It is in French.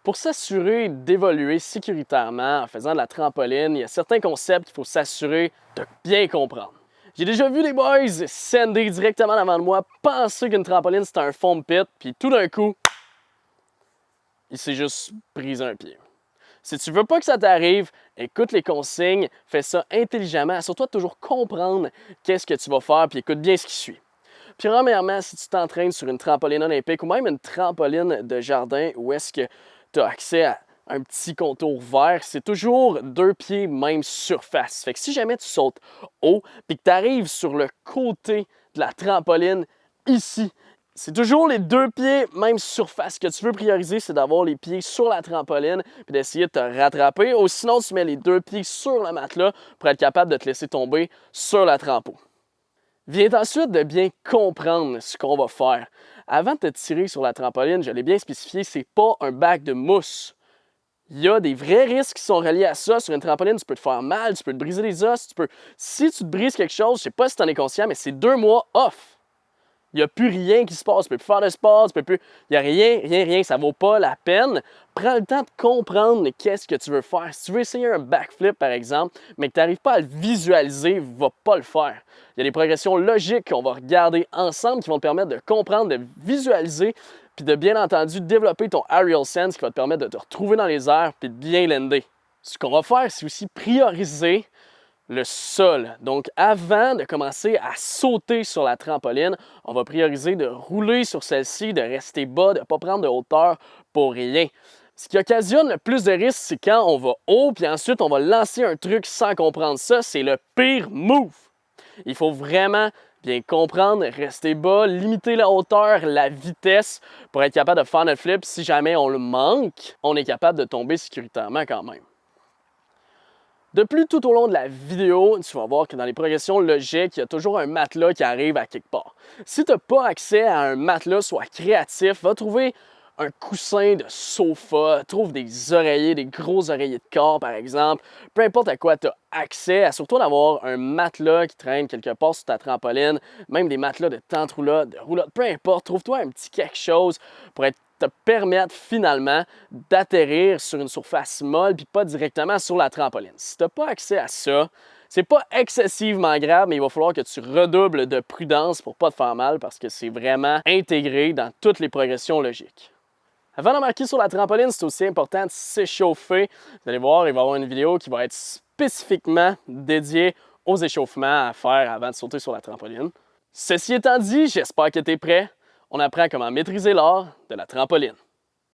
Pour s'assurer d'évoluer sécuritairement en faisant de la trampoline, il y a certains concepts qu'il faut s'assurer de bien comprendre. J'ai déjà vu des boys sender directement devant de moi, penser qu'une trampoline c'était un foam pit, puis tout d'un coup, il s'est juste brisé un pied. Si tu veux pas que ça t'arrive, écoute les consignes, fais ça intelligemment, assure-toi de toujours comprendre qu'est-ce que tu vas faire, puis écoute bien ce qui suit. Puis premièrement, si tu t'entraînes sur une trampoline olympique ou même une trampoline de jardin où est-ce que tu as accès à un petit contour vert, c'est toujours 2 pieds même surface. Fait que si jamais tu sautes haut puis que tu arrives sur le côté de la trampoline ici, c'est toujours les 2 pieds même surface. Ce que tu veux prioriser, c'est d'avoir les pieds sur la trampoline puis d'essayer de te rattraper. Ou sinon, tu mets les 2 pieds sur le matelas pour être capable de te laisser tomber sur la trampo. Vient ensuite de bien comprendre ce qu'on va faire. Avant de te tirer sur la trampoline, je l'ai bien spécifié, c'est pas un bac de mousse. Il y a des vrais risques qui sont reliés à ça. Sur une trampoline, tu peux te faire mal, tu peux te briser les os, si tu te brises quelque chose, je sais pas si tu en es conscient, mais c'est 2 mois off. Il n'y a plus rien qui se passe, tu peux plus faire de sport, il n'y a rien, ça vaut pas la peine. Prends le temps de comprendre qu'est-ce que tu veux faire. Si tu veux essayer un backflip, par exemple, mais que tu n'arrives pas à le visualiser, va pas le faire. Il y a des progressions logiques qu'on va regarder ensemble qui vont te permettre de comprendre, de visualiser, puis de bien entendu développer ton aerial sense qui va te permettre de te retrouver dans les airs puis de bien lander. Ce qu'on va faire, c'est aussi prioriser le sol. Donc, avant de commencer à sauter sur la trampoline, on va prioriser de rouler sur celle-ci, de rester bas, de ne pas prendre de hauteur pour rien. Ce qui occasionne le plus de risques, c'est quand on va haut, puis ensuite on va lancer un truc sans comprendre ça. C'est le pire move. Il faut vraiment bien comprendre, rester bas, limiter la hauteur, la vitesse pour être capable de faire notre flip. Si jamais on le manque, on est capable de tomber sécuritairement quand même. De plus, tout au long de la vidéo, tu vas voir que dans les progressions logiques, il y a toujours un matelas qui arrive à quelque part. Si tu n'as pas accès à un matelas, sois créatif, va trouver un coussin de sofa, trouve des oreillers, des gros oreillers de corps par exemple, peu importe à quoi tu as accès, assure-toi d'avoir un matelas qui traîne quelque part sur ta trampoline, même des matelas de tente-roulotte, de roulotte, peu importe, trouve-toi un petit quelque chose pour te permettre finalement d'atterrir sur une surface molle puis pas directement sur la trampoline. Si tu n'as pas accès à ça, c'est pas excessivement grave, mais il va falloir que tu redoubles de prudence pour pas te faire mal parce que c'est vraiment intégré dans toutes les progressions logiques. Avant d'embarquer sur la trampoline, c'est aussi important de s'échauffer. Vous allez voir, il va y avoir une vidéo qui va être spécifiquement dédiée aux échauffements à faire avant de sauter sur la trampoline. Ceci étant dit, j'espère que tu es prêt. On apprend comment maîtriser l'art de la trampoline.